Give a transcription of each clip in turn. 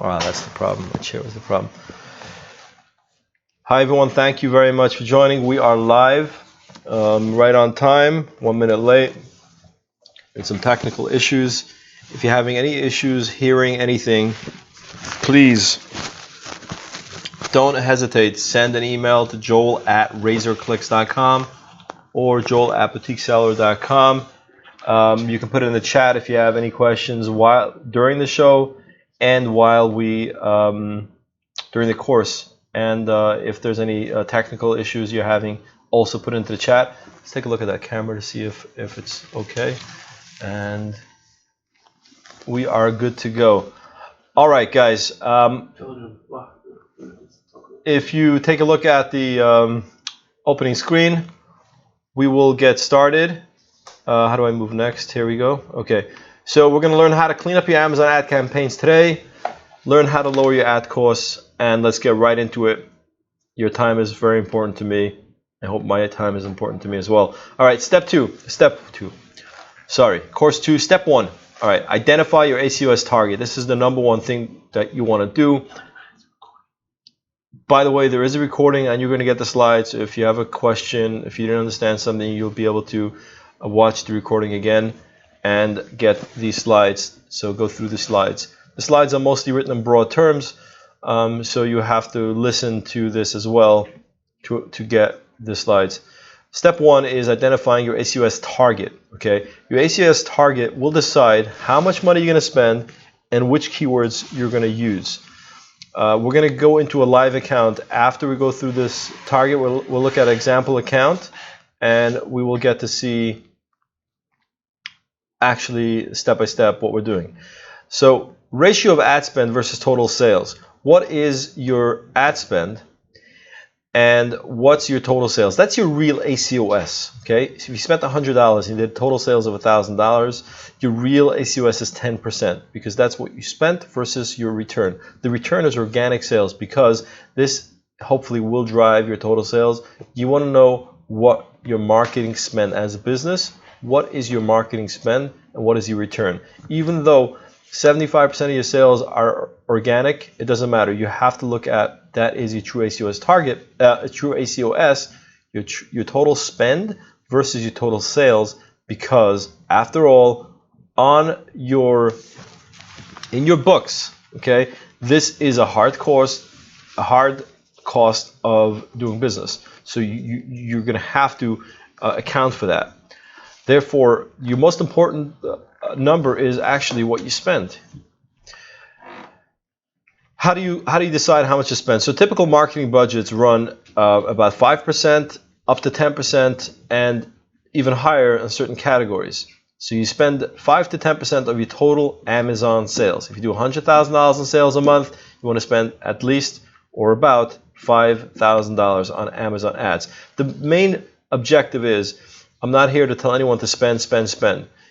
Wow, that's the problem. My chair was the problem. Hi, everyone. Thank you very much for joining. We are live, right on time, 1 minute late. And some technical issues. If you're having any issues hearing anything, please don't hesitate. Send an email to joel@razorclicks.com or joel@boutiqueseller.com. You can put it in the chat if you have any questions during the show and while during the course. And if there's any technical issues you're having, also put it into the chat. Let's take a look at that camera to see if it's okay. And we are good to go. All right, guys. If you take a look at the opening screen, we will get started. How do I move next? Here we go. Okay. So we're going to learn how to clean up your Amazon ad campaigns today, learn how to lower your ad costs, and let's get right into it. Your time is very important to me. I hope my time is important to me as well. All right, course 2, step 1. All right, identify your ACOS target. This is the number one thing that you want to do. By the way, there is a recording and you're going to get the slides. So if you have a question, if you didn't understand something, you'll be able to watch the recording again and get these slides. So go through the slides. The slides are mostly written in broad terms, so you have to listen to this as well to get the slides. Step 1 is identifying your ACOS target. Okay, your ACOS target will decide how much money you're going to spend and which keywords you're going to use. We're going to go into a live account after we go through this target. We'll look at an example account, and we will get to see actually step by step what we're doing. So ratio of ad spend versus total sales. What is your ad spend and what's your total sales? That's your real ACOS. Okay, so if you spent $100 and you did total sales of $1,000, your real ACOS is 10% because that's what you spent versus your return. The return is organic sales because this hopefully will drive your total sales. You want to know what your marketing spend as a business. What is your marketing spend and what is your return? Even though 75% of your sales are organic, it doesn't matter. You have to look at that is your true ACOS target, true ACOS, your total spend versus your total sales, because after all, in your books, okay, this is a hard cost of doing business. So you're going to have to account for that. Therefore, your most important number is actually what you spend. How do you decide how much to spend? So typical marketing budgets run about 5% up to 10% and even higher in certain categories. So you spend 5 to 10% of your total Amazon sales. If you do $100,000 in sales a month, you want to spend at least or about $5,000 on Amazon ads. The main objective is, I'm not here to tell anyone to spend.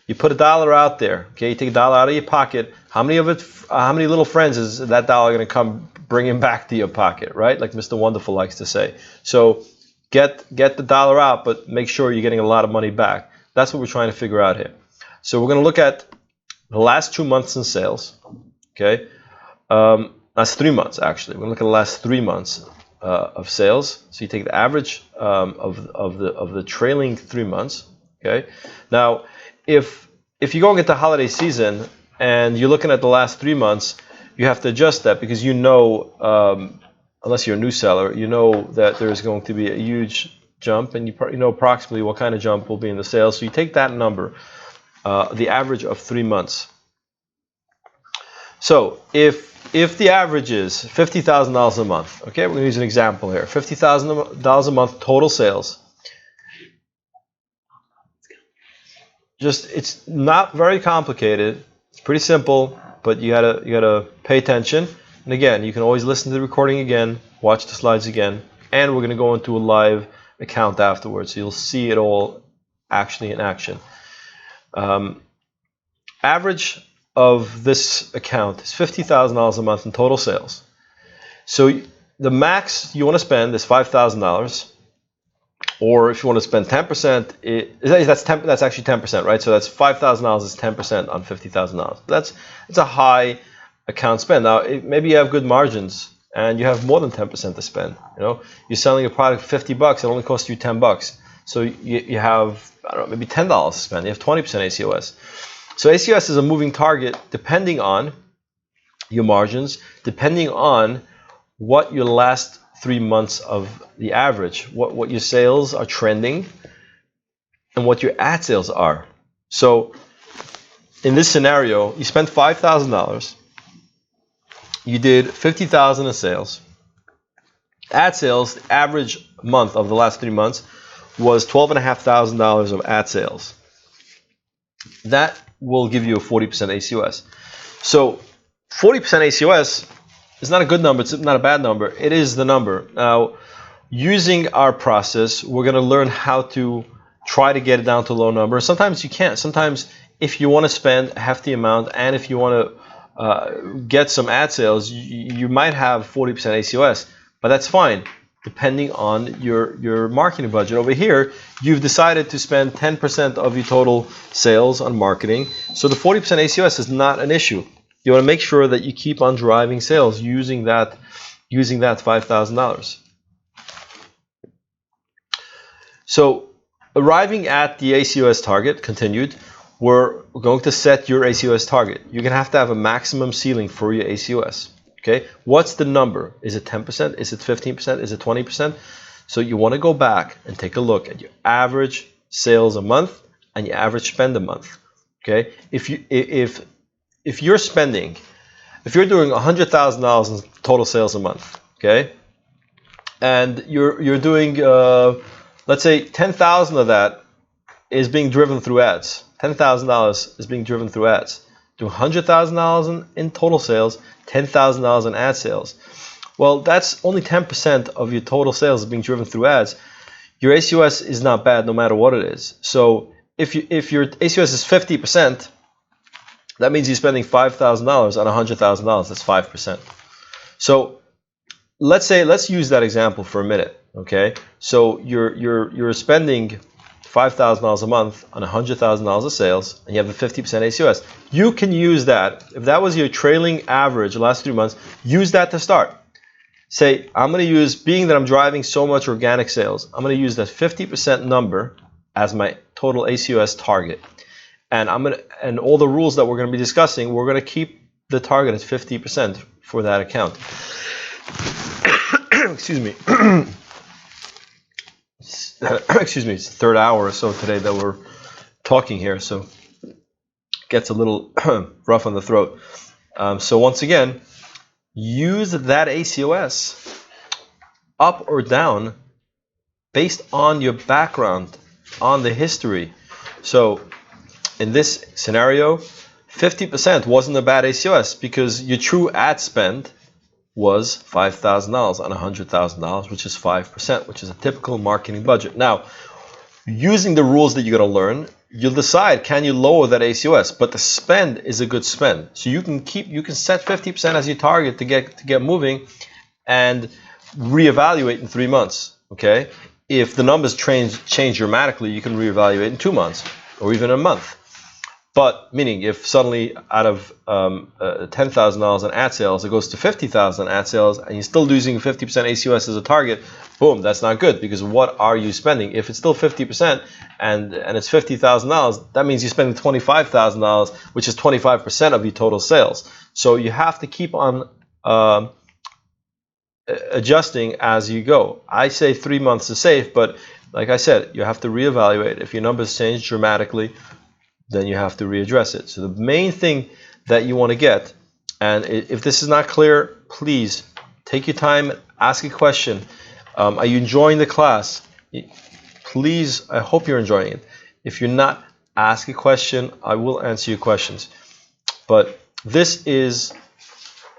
You put $1 out there, okay? You take $1 out of your pocket. How many little friends is that dollar going to come bringing back to your pocket, right? Like Mr. Wonderful likes to say. So get the $1 out, but make sure you're getting a lot of money back. That's what we're trying to figure out here. So we're going to look at the last 2 months in sales, okay? Last 3 months actually. We're going to look at the last 3 months of sales. So you take the average of the trailing 3 months, okay? Now, if you're going into holiday season and you're looking at the last 3 months, you have to adjust that because you know, unless you're a new seller, you know that there's going to be a huge jump, and you know approximately what kind of jump will be in the sales. So you take that number, the average of 3 months. So if the average is $50,000 a month, okay, we're going to use an example here. $50,000 a month total sales. It's not very complicated. It's pretty simple, but you gotta pay attention. And again, you can always listen to the recording again, watch the slides again, and we're gonna go into a live account afterwards, so you'll see it all actually in action. Average of this account is $50,000 a month in total sales. So the max you want to spend is $5,000. Or if you want to spend 10%, that's actually 10%, right? So that's $5,000 is 10% on $50,000. It's a high account spend. Now, maybe you have good margins and you have more than 10% to spend. You're selling a product for $50, it only costs you $10. So you have, I don't know, maybe $10 to spend. You have 20% ACOS. So ACOS is a moving target depending on your margins, depending on what your last 3 months of the average, what your sales are trending, and what your ad sales are. So in this scenario, you spent $5,000, you did $50,000 in sales. Ad sales, the average month of the last 3 months was $12,500 of ad sales. That will give you a 40% ACOS. So 40% ACOS is not a good number, it's not a bad number, it is the number. Now, using our process, we're going to learn how to try to get it down to a low number. Sometimes you can't. Sometimes if you want to spend a hefty amount and if you want to get some ad sales, you might have 40% ACOS, but that's fine depending on your marketing budget. Over here, you've decided to spend 10% of your total sales on marketing, so the 40% ACOS is not an issue. You want to make sure that you keep on driving sales using that $5,000. So arriving at the ACOS target, continued, we're going to set your ACOS target. You're going to have a maximum ceiling for your ACOS. Okay, what's the number? Is it 10%? Is it 15%? Is it 20%? So you want to go back and take a look at your average sales a month and your average spend a month. Okay, if you're spending, if you're doing $100,000 in total sales a month, okay, and you're doing let's say 10,000 of that is being driven through ads. $10,000 is being driven through ads. Do $100,000 in total sales, $10,000 in ad sales. Well, that's only 10% of your total sales being driven through ads. Your ACOS is not bad no matter what it is. So if your ACOS is 50%, that means you're spending $5,000 on $100,000. That's 5%. So let's use that example for a minute. Okay, so you're spending $5,000 a month on $100,000 of sales, and you have a 50% ACOS. You can use that. If that was your trailing average the last 3 months, use that to start. Say, I'm going to use, being that I'm driving so much organic sales, I'm going to use that 50% number as my total ACOS target. And and all the rules that we're going to be discussing, we're going to keep the target at 50% for that account. Excuse me. Excuse me, it's the third hour or so today that we're talking here, so it gets a little rough on the throat. So once again, use that ACOS up or down based on your background, on the history. So in this scenario, 50% wasn't a bad ACOS because your true ad spend was $5,000 on $100,000, which is 5%, which is a typical marketing budget. Now, using the rules that you're going to learn, you'll decide, can you lower that ACOS? But the spend is a good spend. So you can set 50% as your target to get moving and reevaluate in 3 months. Okay? If the numbers change dramatically, you can reevaluate in 2 months or even a month. But meaning, if suddenly out of $10,000 in ad sales, it goes to $50,000 in ad sales, and you're still using 50% ACOS as a target, boom, that's not good, because what are you spending? If it's still 50% and it's $50,000, that means you're spending $25,000, which is 25% of your total sales. So you have to keep on adjusting as you go. I say 3 months is safe, but like I said, you have to reevaluate. If your numbers change dramatically, then you have to readdress it. So the main thing that you want to get, and if this is not clear, please take your time, ask a question. Are you enjoying the class? Please, I hope you're enjoying it. If you're not, ask a question. I will answer your questions. But this is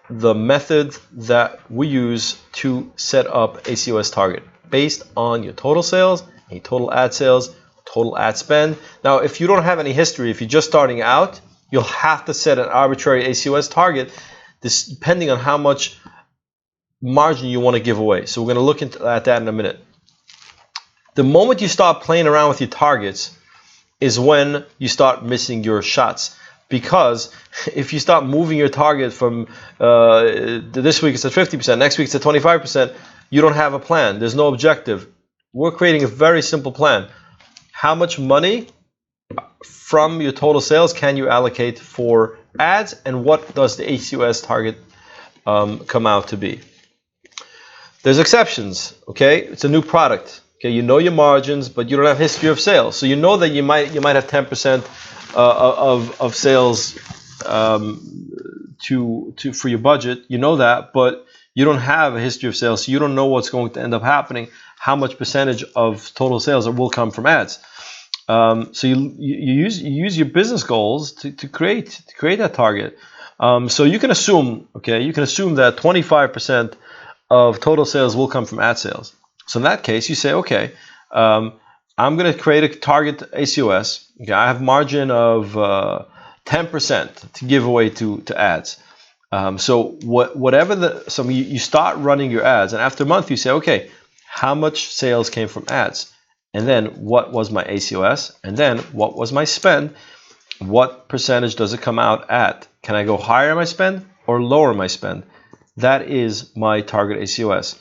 the method that we use to set up ACOS target based on your total sales, your total ad sales, total ad spend. Now, if you don't have any history, if you're just starting out, you'll have to set an arbitrary ACOS target, depending on how much margin you want to give away. So we're going to look at that in a minute. The moment you start playing around with your targets is when you start missing your shots. because if you start moving your target from this week it's at 50%, next week it's at 25%, you don't have a plan. There's no objective. We're creating a very simple plan. How much money from your total sales can you allocate for ads, and what does the ACOS target come out to be? There's exceptions, okay? It's a new product, okay? You know your margins, but you don't have history of sales, so you know that you might have 10% of sales for your budget. You know that, but you don't have a history of sales, so you don't know what's going to end up happening. How much percentage of total sales will come from ads? So you use your business goals to create that target. So you can assume, okay, that 25% of total sales will come from ad sales. So in that case, you say, okay, I'm going to create a target ACOS. Okay, I have margin of 10% to give away to ads. So you start running your ads, and after a month you say, okay, how much sales came from ads? And then what was my ACOS? And then what was my spend? What percentage does it come out at? Can I go higher in my spend or lower my spend? That is my target ACOS.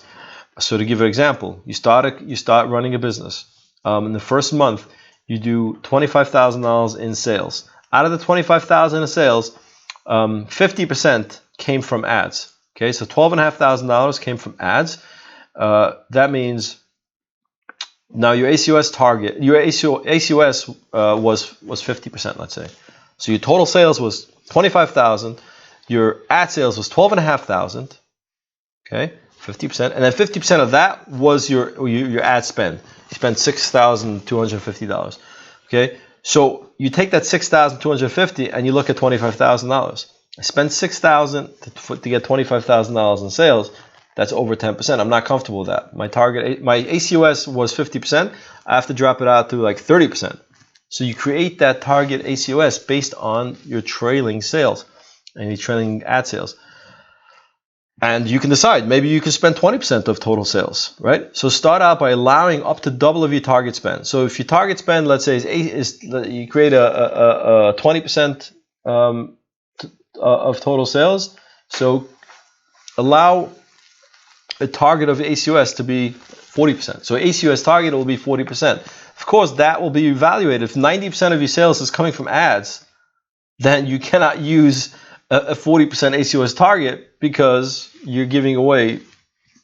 So to give an example, you start running a business. In the first month, you do $25,000 in sales. Out of the $25,000 in sales, 50% came from ads. Okay, so $12,500 came from ads. That means now your ACOS target, your ACOS was 50%, let's say. So your total sales was 25,000. Your ad sales was 12,500. Okay, 50%, and then 50% of that was your ad spend. You spent $6,250. Okay, so you take that $6,250 and you look at $25,000. I spent $6,000 to get $25,000 in sales. That's over 10%. I'm not comfortable with that. My ACOS was 50%. I have to drop it out to like 30%. So you create that target ACOS based on your trailing sales and your trailing ad sales. And you can decide, maybe you can spend 20% of total sales, right? So start out by allowing up to double of your target spend. So if your target spend, let's say, you create a 20% of total sales, so allow a target of ACOS to be 40%. So ACOS target will be 40%. Of course, that will be evaluated. If 90% of your sales is coming from ads, then you cannot use a 40% ACOS target because you're giving away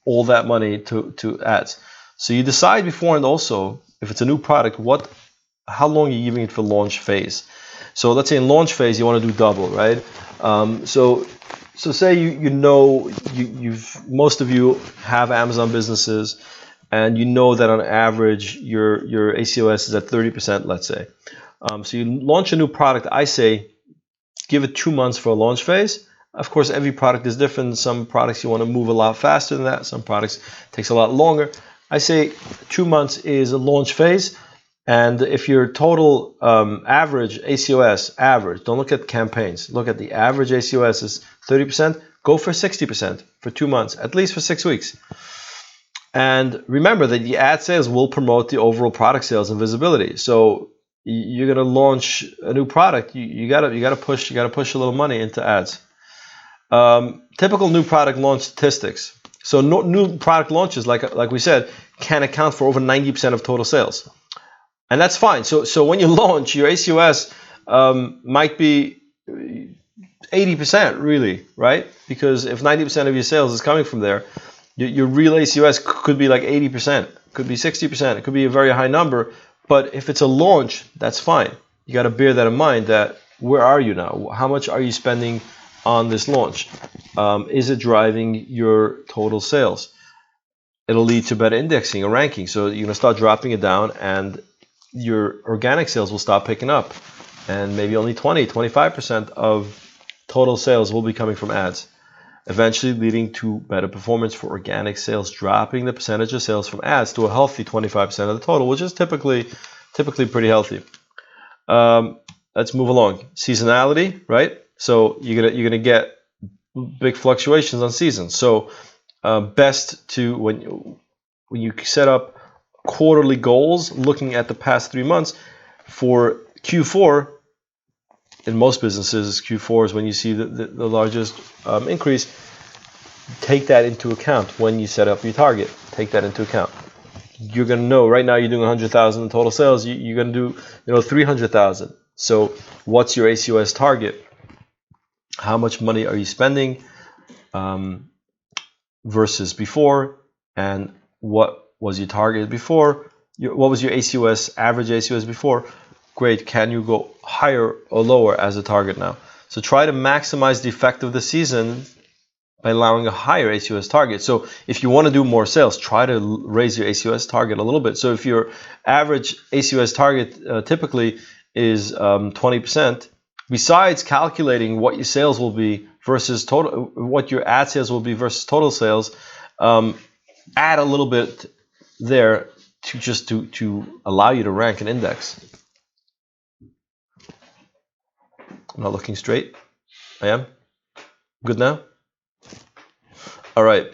all that money to ads. So you decide beforehand also, if it's a new product, how long you're giving it for launch phase. So let's say in launch phase, you want to do double, right? So say most of you have Amazon businesses, and you know that on average your ACOS is at 30%, let's say. So you launch a new product. I say give it 2 months for a launch phase. Of course, every product is different. Some products you want to move a lot faster than that. Some products takes a lot longer. I say 2 months is a launch phase. And if your total average ACOS, don't look at campaigns, look at the average ACOS is 30%, go for 60% for 2 months, at least for 6 weeks. And remember that the ad sales will promote the overall product sales and visibility. So you're going to launch a new product, you got to push a little money into ads. Typical new product launch statistics. So new product launches, like we said, can account for over 90% of total sales. And that's fine. So when you launch, your ACOS might be 80% really, right? Because if 90% of your sales is coming from there, your real ACOS could be like 80%, could be 60%, it could be a very high number. But if it's a launch, that's fine. You got to bear that in mind, that where are you now? How much are you spending on this launch? Is it driving your total sales? It'll lead to better indexing or ranking. So you're going to start dropping it down, and your organic sales will start picking up, and maybe only 25% of total sales will be coming from ads, eventually leading to better performance for organic sales, dropping the percentage of sales from ads to a healthy 25% of the total, which is typically pretty healthy. Let's move along. Seasonality, right? So you're gonna get big fluctuations on seasons. So best to when you set up quarterly goals, looking at the past 3 months for Q4, in most businesses, Q4 is when you see the largest increase. Take that into account when you set up your target. Take that into account. You're going to know right now you're doing 100,000 in total sales. You're going to do 300,000. So what's your ACOS target? How much money are you spending versus before? And what was your target before? What was your ACOS, average ACOS before? Great. Can you go higher or lower as a target now? So try to maximize the effect of the season by allowing a higher ACOS target. So if you want to do more sales, try to raise your ACOS target a little bit. So if your average ACOS target typically is 20%, besides calculating what your sales will be versus total, what your ad sales will be versus total sales, add a little bit there to allow you to rank an index. I'm not looking straight. I am? Good now? All right.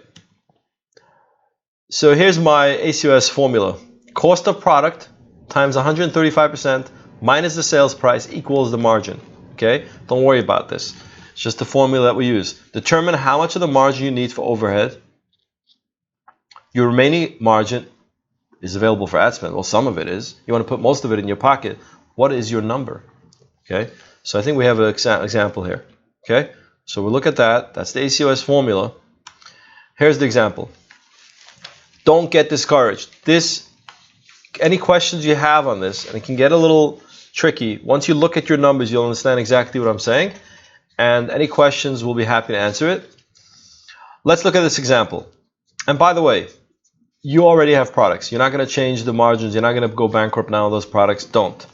So here's my ACOS formula. Cost of product times 135% minus the sales price equals the margin. Okay? Don't worry about this. It's just the formula that we use. Determine how much of the margin you need for overhead. Your remaining margin is available for ad spend. Well, some of it is. You want to put most of it in your pocket. What is your number? Okay? So I think we have an example here. Okay? So we'll look at that. That's the ACOS formula. Here's the example. Don't get discouraged. Any questions you have on this, and it can get a little tricky. Once you look at your numbers, you'll understand exactly what I'm saying. And any questions, we'll be happy to answer it. Let's look at this example. And by the way, you already have products. You're not going to change the margins. You're not going to go bankrupt now on those products. Don't.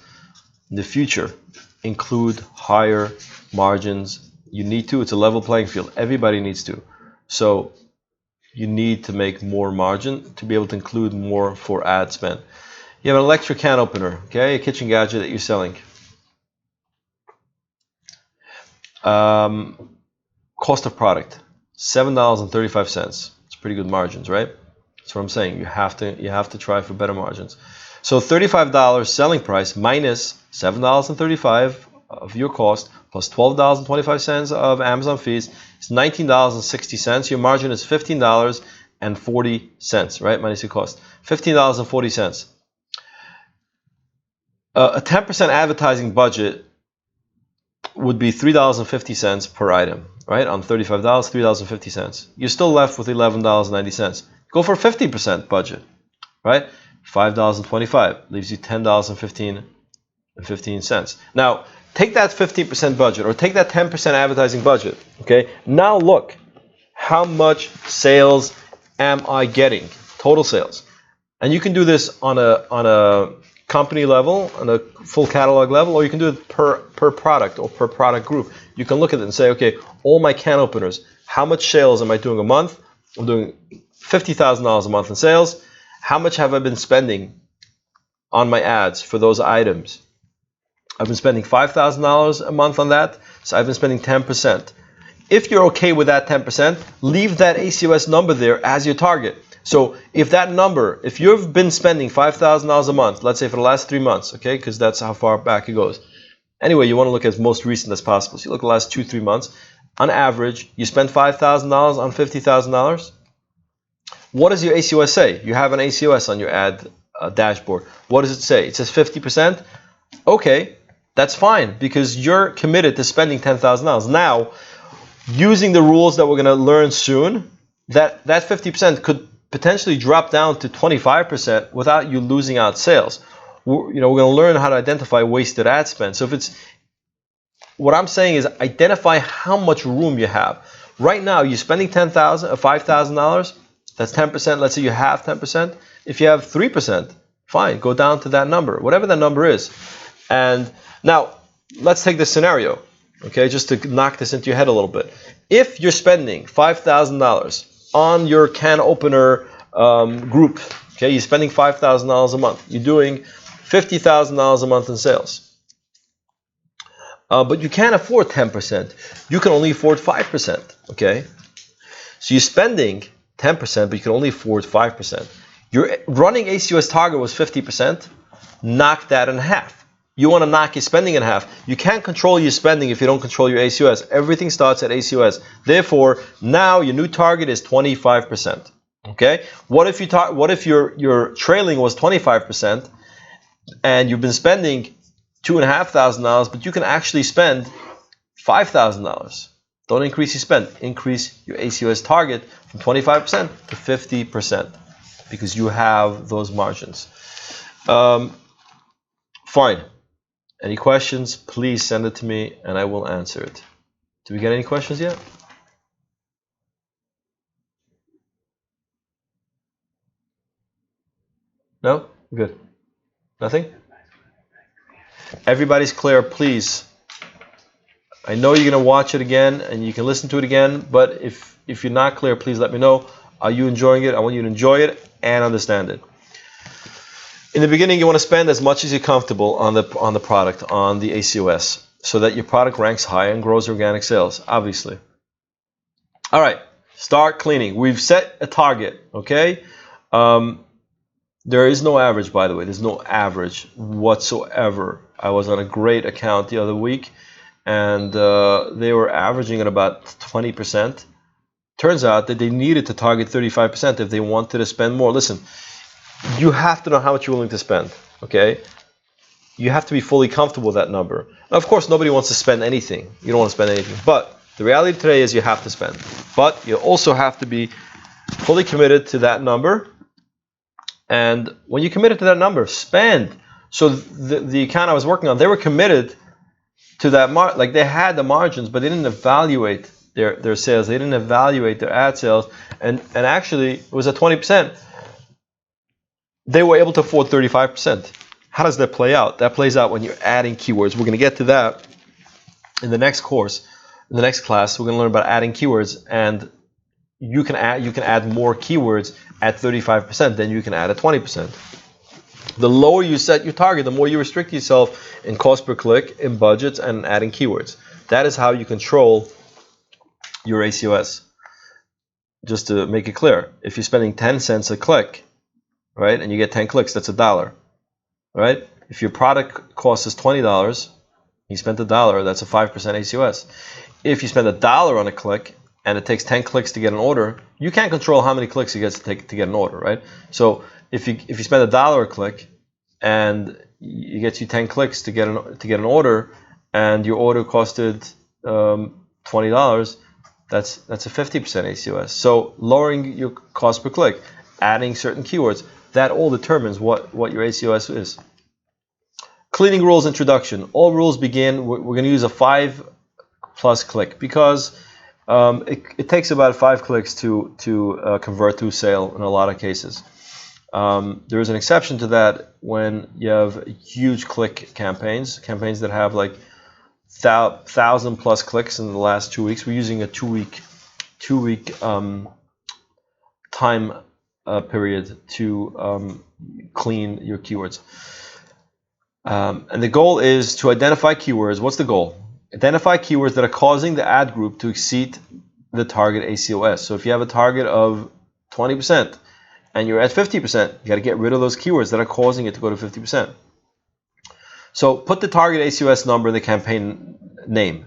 In the future, include higher margins. You need to. It's a level playing field. Everybody needs to. So you need to make more margin to be able to include more for ad spend. You have an electric can opener, okay, a kitchen gadget that you're selling. Cost of product, $7.35. It's pretty good margins, right? That's what I'm saying. You have to try for better margins. So $35 selling price minus $7.35 of your cost plus $12.25 of Amazon fees is $19.60. Your margin is $15.40, right? Minus your cost. $15.40. A 10% advertising budget would be $3.50 per item, right? On $35, $3.50. You're still left with $11.90. Go for 50% budget, right? $5.25 leaves you $10.15. Now, take that 50% budget or take that 10% advertising budget, okay? Now look, how much sales am I getting? Total sales. And you can do this on a company level, on a full catalog level, or you can do it per product or per product group. You can look at it and say, okay, all my can openers, how much sales am I doing a month? I'm doing $50,000 a month in sales. How much have I been spending on my ads for those items? I've been spending $5,000 a month on that, so I've been spending 10%. If you're okay with that 10%, leave that ACOS number there as your target. So if you've been spending $5,000 a month, let's say for the last 3 months, okay, because that's how far back it goes. Anyway, you want to look as most recent as possible. So you look at the last 2-3 months. On average, you spend $5,000 on $50,000. What does your ACOS say? You have an ACOS on your ad dashboard. What does it say? It says 50%. Okay, that's fine because you're committed to spending $10,000. Now, using the rules that we're going to learn soon, that 50% could potentially drop down to 25% without you losing out sales. We're going to learn how to identify wasted ad spend. So what I'm saying is identify how much room you have. Right now, you're spending $5,000. That's 10%. Let's say you have 10%. If you have 3%, fine, go down to that number, whatever that number is. And now, let's take this scenario, okay, just to knock this into your head a little bit. If you're spending $5,000 on your can opener group, okay, you're spending $5,000 a month. You're doing $50,000 a month in sales. But you can't afford 10%. You can only afford 5%, okay? So you're spending 10%, but you can only afford 5%. Your running ACOS target was 50%. Knock that in half. You want to knock your spending in half. You can't control your spending if you don't control your ACOS. Everything starts at ACOS. Therefore, now your new target is 25%. Okay? What if your trailing was 25% and you've been spending $2,500, but you can actually spend $5,000? Don't increase your spend. Increase your ACOS target from 25% to 50% because you have those margins. Fine. Any questions? Please send it to me and I will answer it. Do we get any questions yet? No? Good. Nothing? Everybody's clear, please. I know you're going to watch it again and you can listen to it again, but if you're not clear, please let me know. Are you enjoying it? I want you to enjoy it and understand it. In the beginning, you want to spend as much as you're comfortable on the product, on the ACOS, so that your product ranks high and grows organic sales, obviously. All right, start cleaning. We've set a target, okay? There is no average, by the way. There's no average whatsoever. I was on a great account the other week, and they were averaging at about 20%. Turns out that they needed to target 35% if they wanted to spend more. Listen, you have to know how much you're willing to spend, okay? You have to be fully comfortable with that number. Now, of course, nobody wants to spend anything. You don't want to spend anything. But the reality today is you have to spend. But you also have to be fully committed to that number. And when you're committed to that number, spend. So the account I was working on, they were committed to that like they had the margins, but they didn't evaluate their sales. They didn't evaluate their ad sales. And actually, it was at 20%. They were able to afford 35%. How does that play out? That plays out when you're adding keywords. We're going to get to that in the next course, in the next class. We're going to learn about adding keywords, and you can add more keywords at 35% than you can add at 20%. The lower you set your target, the more you restrict yourself in cost per click, in budgets, and adding keywords. That is how you control your ACOS. Just to make it clear, if you're spending 10 cents a click, right, and you get 10 clicks, that's $1, right? If your product cost is $20, you spent $1, that's a 5% ACOS. If you spend $1 on a click and it takes 10 clicks to get an order, you can't control how many clicks it gets to take to get an order, right? So if you spend $1 a click and it gets you 10 clicks to get an order, and your order costed $20, that's a 50% ACOS. So lowering your cost per click, adding certain keywords, that all determines what your ACOS is. Cleaning rules introduction. All rules begin, we're going to use a 5+ click because it takes about 5 clicks to convert to a sale in a lot of cases. There is an exception to that when you have huge click campaigns that have like 1,000+ clicks in the last 2 weeks. We're using a two week time period to clean your keywords. And the goal is to identify keywords. What's the goal? Identify keywords that are causing the ad group to exceed the target ACOS. So if you have a target of 20% and you're at 50%, you got to get rid of those keywords that are causing it to go to 50%. So put the target ACOS number in the campaign name.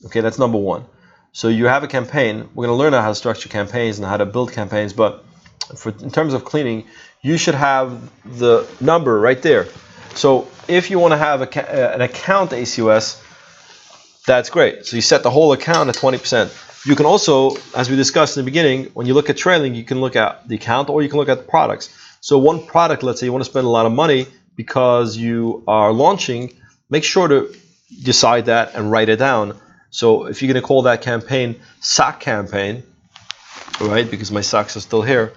Okay, that's number one. So you have a campaign. We're going to learn how to structure campaigns and how to build campaigns, but in terms of cleaning, you should have the number right there. So if you want to have an account ACOS, that's great. So you set the whole account at 20%. You can also, as we discussed in the beginning, when you look at trailing, you can look at the account or you can look at the products. So one product, let's say you want to spend a lot of money because you are launching, make sure to decide that and write it down. So if you're going to call that campaign sock campaign, right, because my socks are still here,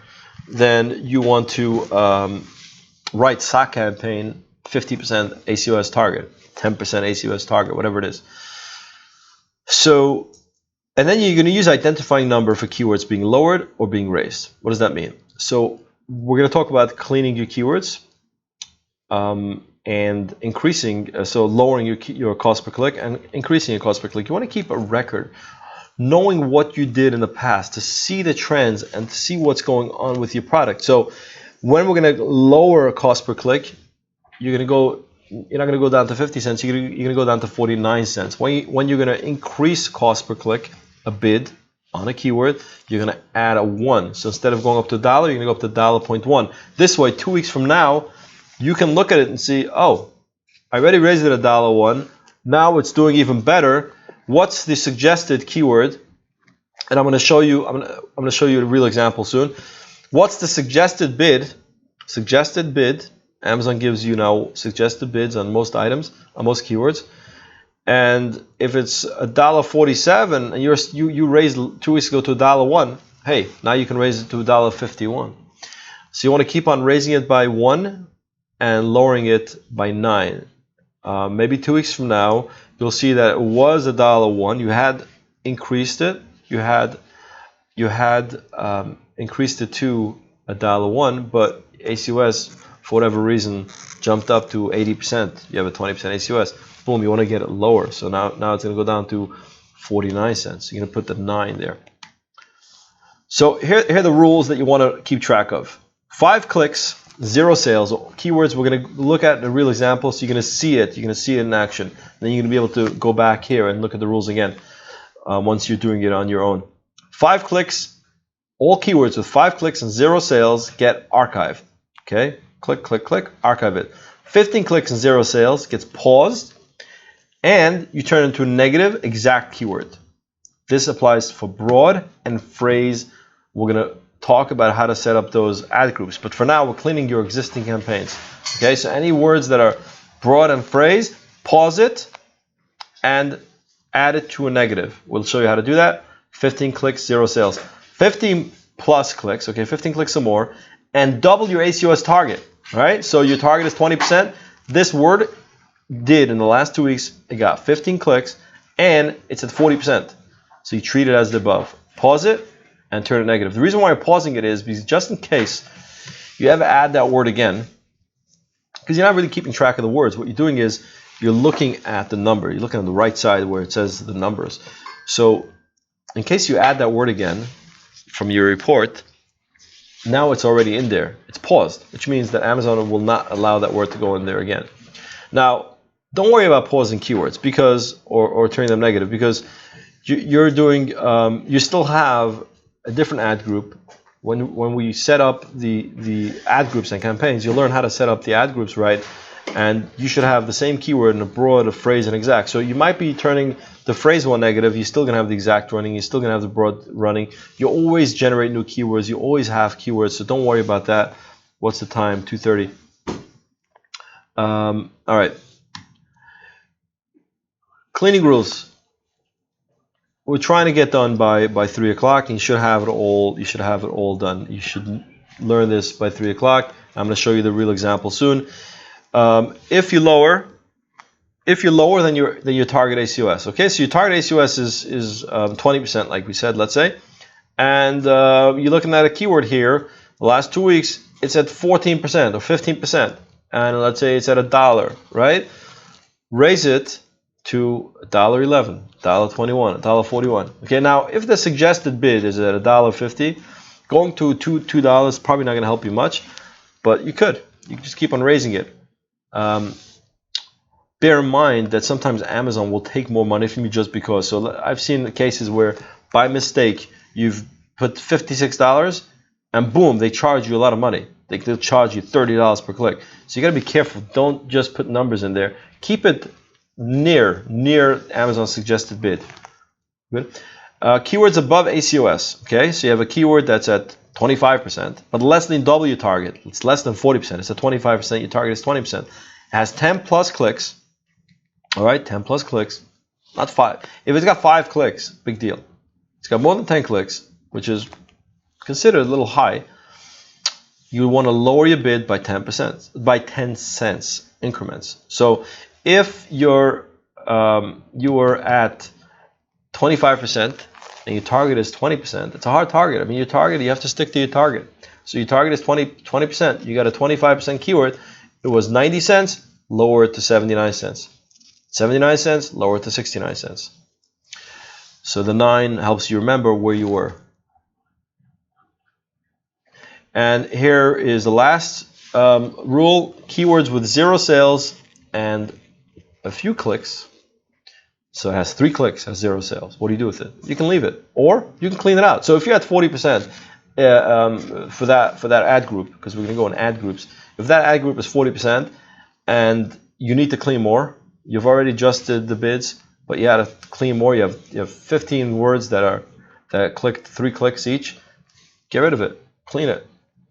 then you want to write sock campaign 50% ACOS target, 10% ACOS target, whatever it is. So, and then you're going to use identifying number for keywords being lowered or being raised. What does that mean? So we're going to talk about cleaning your keywords and increasing, so lowering your cost per click and increasing your cost per click. You want to keep a record, knowing what you did in the past to see the trends and to see what's going on with your product. So when we're going to lower cost per click, you're going to go you're not going to go down to 50 cents. You're going to go down to 49 cents. When you're going to increase cost per click, a bid on a keyword, you're going to add a 1. So instead of going up to $1, you're going to go up to $1.1. This way, 2 weeks from now, you can look at it and see, oh, I already raised it $1.01. Now it's doing even better. What's the suggested keyword? And I'm going to show you. I'm going to show you a real example soon. What's the suggested bid? Suggested bid. Amazon gives you now suggested bids on most items, on most keywords. And if it's $1.47 and you raised 2 weeks ago to $1.01, hey, now you can raise it to $1.51. So you want to keep on raising it by 1 and lowering it by 9. Maybe 2 weeks from now, you'll see that it was $1.01. You had increased it. You had increased it to $1.01, but ACOS, for whatever reason, jumped up to 80%. You have a 20% ACOS. Boom, you want to get it lower. So now it's going to go down to 49 cents. You're going to put the 9 there. So here are the rules that you want to keep track of. 5 clicks, 0 sales. Keywords we're going to look at in a real example, so you're going to see it. You're going to see it in action. Then you're going to be able to go back here and look at the rules again once you're doing it on your own. 5 clicks, all keywords with 5 clicks and 0 sales get archived. Okay, click, click, click, archive it. 15 clicks and 0 sales gets paused, and you turn into a negative exact keyword. This applies for broad and phrase. We're going to talk about how to set up those ad groups, but for now we're cleaning your existing campaigns. Okay, so any words that are broad and phrase, pause it and add it to a negative. We'll show you how to do that. 15 clicks, 0 sales. 15 plus clicks, okay, 15 clicks or more, and double your ACOS target. All right, so your target is 20%. This word did in the last 2 weeks, it got 15 clicks and it's at 40%. So you treat it as the above. Pause it and turn it negative. The reason why you're pausing it is because just in case you ever add that word again, because you're not really keeping track of the words, what you're doing is you're looking at the number. You're looking on the right side where it says the numbers. So in case you add that word again from your report, now it's already in there. It's paused, which means that Amazon will not allow that word to go in there again. Now, don't worry about pausing keywords because or turning them negative, because you're doing you still have a different ad group. When we set up the ad groups and campaigns, you'll learn how to set up the ad groups right, and you should have the same keyword in a broad, a phrase, and exact. So you might be turning the phrase one negative. You're still going to have the exact running. You're still going to have the broad running. You always generate new keywords. You always have keywords, so don't worry about that. What's the time? 2:30. All right. Cleaning rules. We're trying to get done by 3 o'clock, and you should have it all. You should have it all done. You should learn this by 3 o'clock. I'm going to show you the real example soon. If you're lower than your target ACOS, okay, so your target ACOS is 20%, like we said, let's say, and you're looking at a keyword here. The last 2 weeks, it's at 14% or 15%, and let's say it's at $1, right? Raise it to $1.11, $1.21, $1.41. Okay, now if the suggested bid is at $1.50, going to $2 probably not going to help you much, but you can just keep on raising it. Bear in mind that sometimes Amazon will take more money from you just because. So I've seen cases where by mistake you've put $56 and boom, they charge you a lot of money. They'll charge you $30 per click. So you got to be careful. Don't just put numbers in there. Keep it near Amazon's suggested bid. Good. Keywords above ACOS. Okay, so you have a keyword that's at 25%, but less than double your target. It's less than 40%. It's at 25%. Your target is 20%. It has 10 plus clicks. All right, 10 plus clicks, not 5. If it's got 5 clicks, big deal. It's got more than 10 clicks, which is considered a little high. You want to lower your bid by 10%, by 10 cents increments. So if you are at 25% and your target is 20%, it's a hard target. I mean, your target, you have to stick to your target. So your target is 20%. You got a 25% keyword. It was 90 cents, lower it to 79 cents. 79 cents, lower it to 69 cents. So the 9 helps you remember where you were. And here is the last rule. Keywords with 0 sales and a few clicks. So it has 3 clicks, has 0 sales. What do you do with it? You can leave it, or you can clean it out. So if you had 40% for that ad group, because we're going to go in ad groups, if that ad group is 40% and you need to clean more, you've already adjusted the bids, but you had to clean more. You have 15 words that clicked 3 clicks each. Get rid of it, clean it.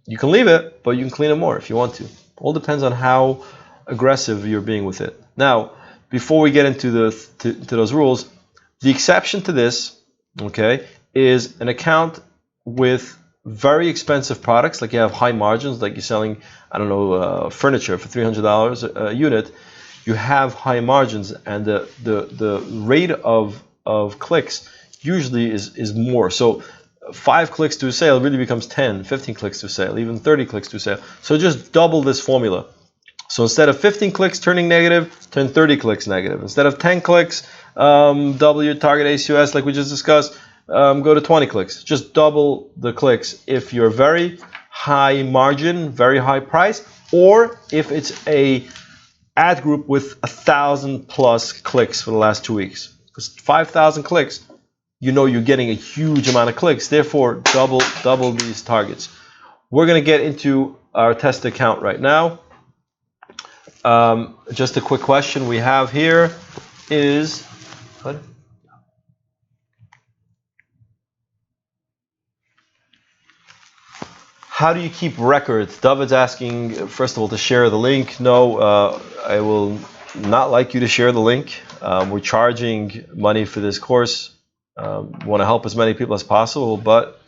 You can leave it, but you can clean it more if you want to. All depends on how aggressive you're being with it. Now, before we get into to those rules, the exception to this, okay, is an account with very expensive products, like you have high margins, like you're selling, I don't know, furniture for $300 a unit. You have high margins, and the rate of clicks usually is more. So 5 clicks to a sale really becomes 10, 15 clicks to a sale, even 30 clicks to a sale. So just double this formula. So instead of 15 clicks turning negative, turn 30 clicks negative. Instead of 10 clicks, double your target ACOS like we just discussed, go to 20 clicks. Just double the clicks if you're very high margin, very high price, or if it's a ad group with 1,000 plus clicks for the last 2 weeks. Because 5,000 clicks, you know you're getting a huge amount of clicks. Therefore, double these targets. We're going to get into our test account right now. Just a quick question we have here is, what? How do you keep records? David's asking, first of all, to share the link. No, I will not like you to share the link. We're charging money for this course. We want to help as many people as possible, but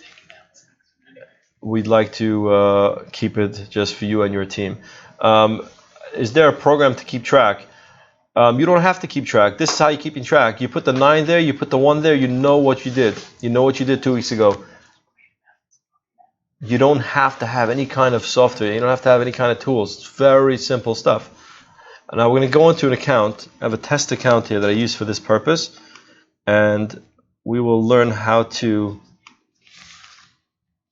we'd like to keep it just for you and your team. Is there a program to keep track? You don't have to keep track. This is how you're keeping track. You put the 9 there, you put the 1 there, you know what you did. You know what you did 2 weeks ago. You don't have to have any kind of software. You don't have to have any kind of tools. It's very simple stuff. And now we're going to go into an account. I have a test account here that I use for this purpose. And we will learn how to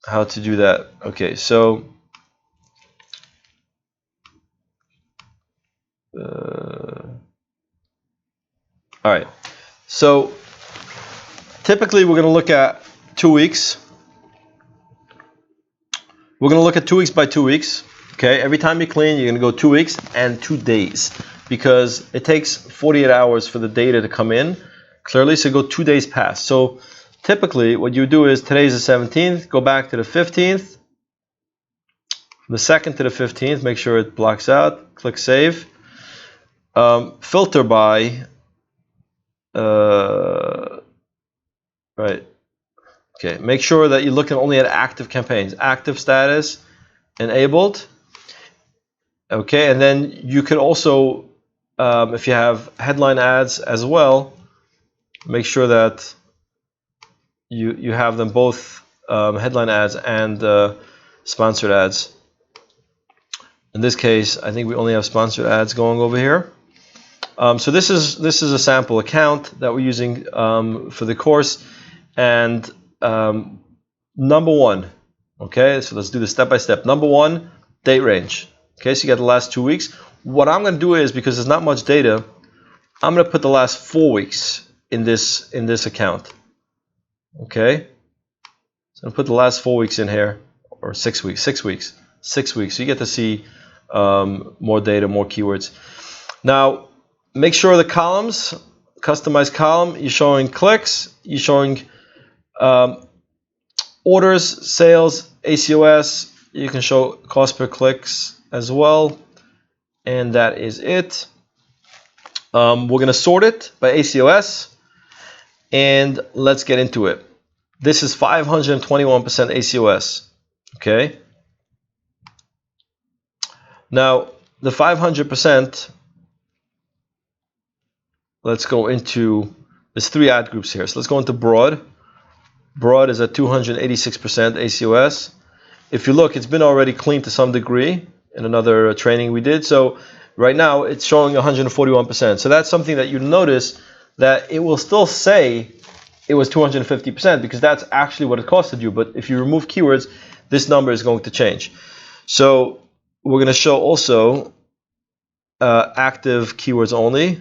do that. Okay, so all right. So typically we're going to look at 2 weeks. We're going to look at 2 weeks by 2 weeks. Okay, every time you clean, you're going to go 2 weeks and 2 days because it takes 48 hours for the data to come in clearly. So go 2 days past. So typically what you do is today's the 17th, go back to the 15th, from the 2nd to the 15th, make sure it blocks out, click save. Filter by, right. Okay, make sure that you're looking only at active campaigns, active status, enabled. Okay, and then you can also, if you have headline ads as well, make sure that you have them both, headline ads and sponsored ads. In this case, I think we only have sponsored ads going over here. So this is a sample account that we're using for the course, and number 1. Okay, so let's do this step by step. Number 1, date range. Okay, so you got the last 2 weeks. What I'm going to do is, because there's not much data, I'm going to put the last 4 weeks in this account. Okay, so I'm going to put the last 4 weeks in here, or 6 weeks. 6 weeks. 6 weeks. So you get to see more data, more keywords. Now, make sure the columns, customized column, you're showing clicks, you're showing orders, sales, ACOS. You can show cost per clicks as well, and that is it. We're going to sort it by ACOS, and let's get into it. This is 521% ACOS. Okay. Now the 500%. Let's go into, there's 3 ad groups here. So let's go into broad. Broad is at 286% ACOS. If you look, it's been already cleaned to some degree in another training we did. So right now it's showing 141%. So that's something that you notice, that it will still say it was 250% because that's actually what it costed you. But if you remove keywords, this number is going to change. So we're going to show also active keywords only.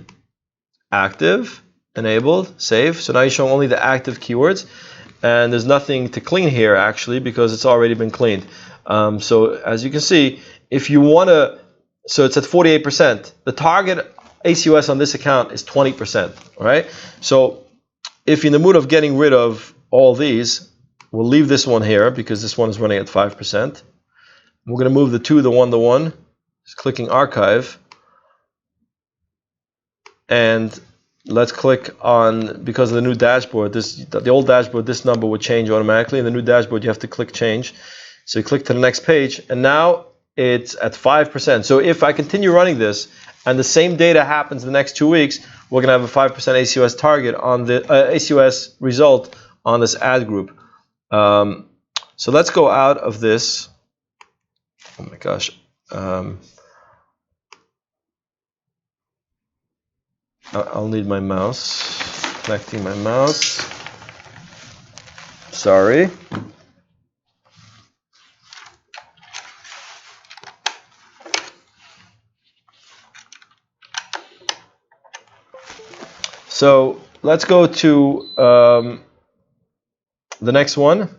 Active, enabled, save. So now you're showing only the active keywords. And there's nothing to clean here actually because it's already been cleaned. So as you can see, if you want to, so it's at 48%. The target ACOS on this account is 20%. All right. So if you're in the mood of getting rid of all these, we'll leave this one here because this one is running at 5%. We're going to move the 2, the 1, the 1. Just clicking archive. And let's click on, because of the new dashboard, the old dashboard, this number would change automatically. In the new dashboard, you have to click change. So you click to the next page, and now it's at 5%. So if I continue running this, and the same data happens the next 2 weeks, we're going to have a 5% ACOS target on the ACOS result on this ad group. So let's go out of this. Oh my gosh. I'll need my mouse. Connecting my mouse. Sorry. So let's go to the next one,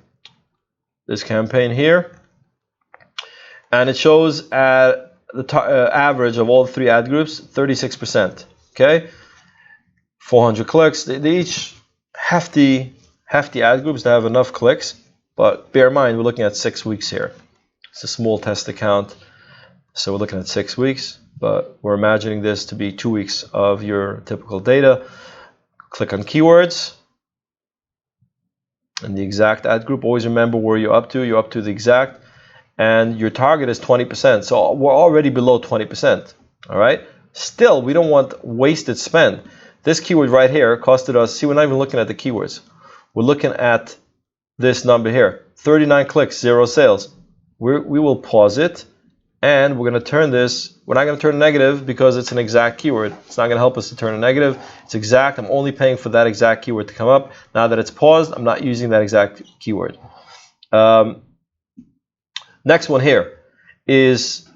this campaign here. And it shows at the average of all 3 ad groups, 36%. Okay, 400 clicks. They each hefty ad groups to have enough clicks, but bear in mind we're looking at 6 weeks here. It's a small test account, so we're looking at 6 weeks, but we're imagining this to be 2 weeks of your typical data. Click on keywords and the exact ad group. Always remember where you're up to. You're up to the exact, and your target is 20%. So we're already below 20%. All right. Still, we don't want wasted spend. This keyword right here costed us, see, we're not even looking at the keywords. We're looking at this number here, 39 clicks, 0 sales. We will pause it, and we're going to turn this, we're not going to turn negative because it's an exact keyword. It's not going to help us to turn a negative. It's exact. I'm only paying for that exact keyword to come up. Now that it's paused, I'm not using that exact keyword. Next one here is,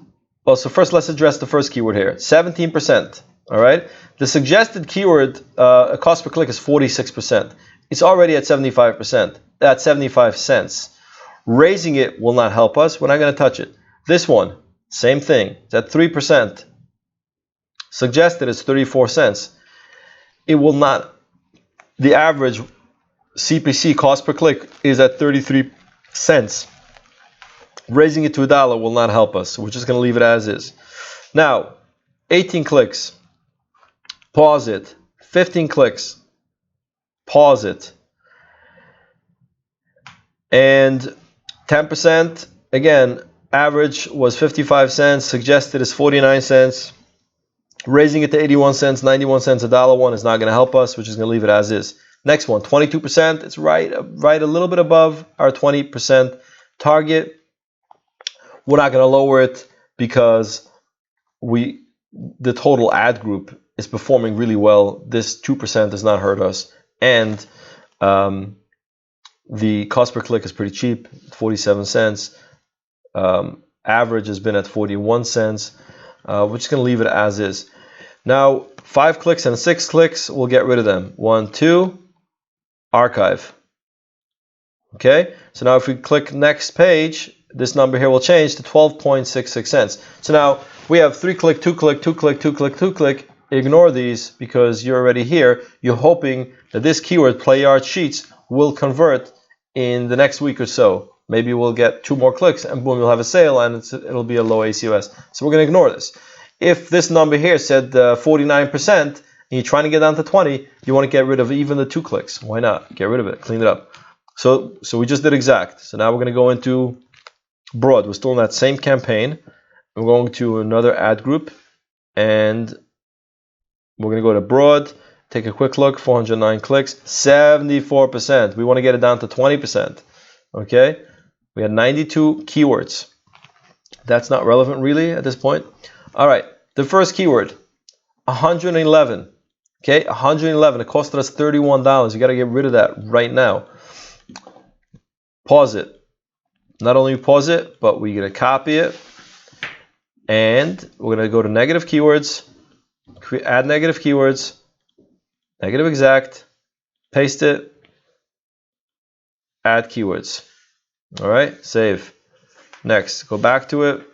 well, so first let's address the first keyword here, 17%. All right. The suggested keyword cost per click is 46%. It's already at 75%. At 75 cents. Raising it will not help us. We're not going to touch it. This one, same thing. It's at 3%. Suggested is 34 cents. It will not. The average CPC cost per click is at 33 cents. Raising it to $1 will not help us. We're just going to leave it as is. Now, 18 clicks. Pause it. 15 clicks. Pause it. And 10%, again, average was 55 cents. Suggested is 49 cents. Raising it to 81 cents, 91 cents, $1 is not going to help us. We're just going to leave it as is. Next one, 22%. It's right a little bit above our 20% target. We're not going to lower it because the total ad group is performing really well. This 2% does not hurt us, and the cost per click is pretty cheap, 47 cents. Average has been at 41 cents. We're just going to leave it as is. Now, 5 clicks and 6 clicks, we'll get rid of them. 1, 2, archive. Okay, so now if we click next page, this number here will change to 12.66 cents. So now we have 3 click, 2 click, 2 click, 2 click, 2 click. Ignore these because you're already here. You're hoping that this keyword, play yard sheets, will convert in the next week or so. Maybe we'll get 2 more clicks and boom, you'll have a sale and it'll be a low ACOS. So we're going to ignore this. If this number here said 49% and you're trying to get down to 20, you want to get rid of even the 2 clicks. Why not? Get rid of it, clean it up. So we just did exact. So now we're going to go into broad. We're still in that same campaign. We're going to another ad group and we're going to go to broad, take a quick look, 409 clicks, 74%. We want to get it down to 20%. Okay, we had 92 keywords. That's not relevant really at this point. All right, the first keyword, 111. Okay, 111. It costed us $31. You got to get rid of that right now. Pause it. Not only pause it, but we're going to copy it And we're going to go to negative keywords, add negative keywords, negative exact, paste it, add keywords. All right, save. Next, go back to it.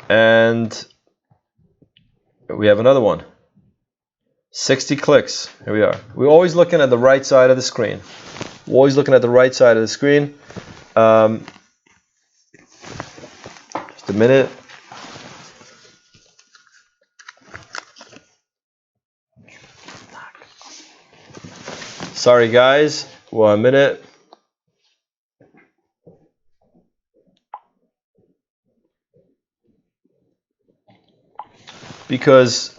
And we have another one. 60 clicks. Here we are. We're always looking at the right side of the screen. We're always looking at the right side of the screen. Just a minute. Sorry guys, 1 minute. Because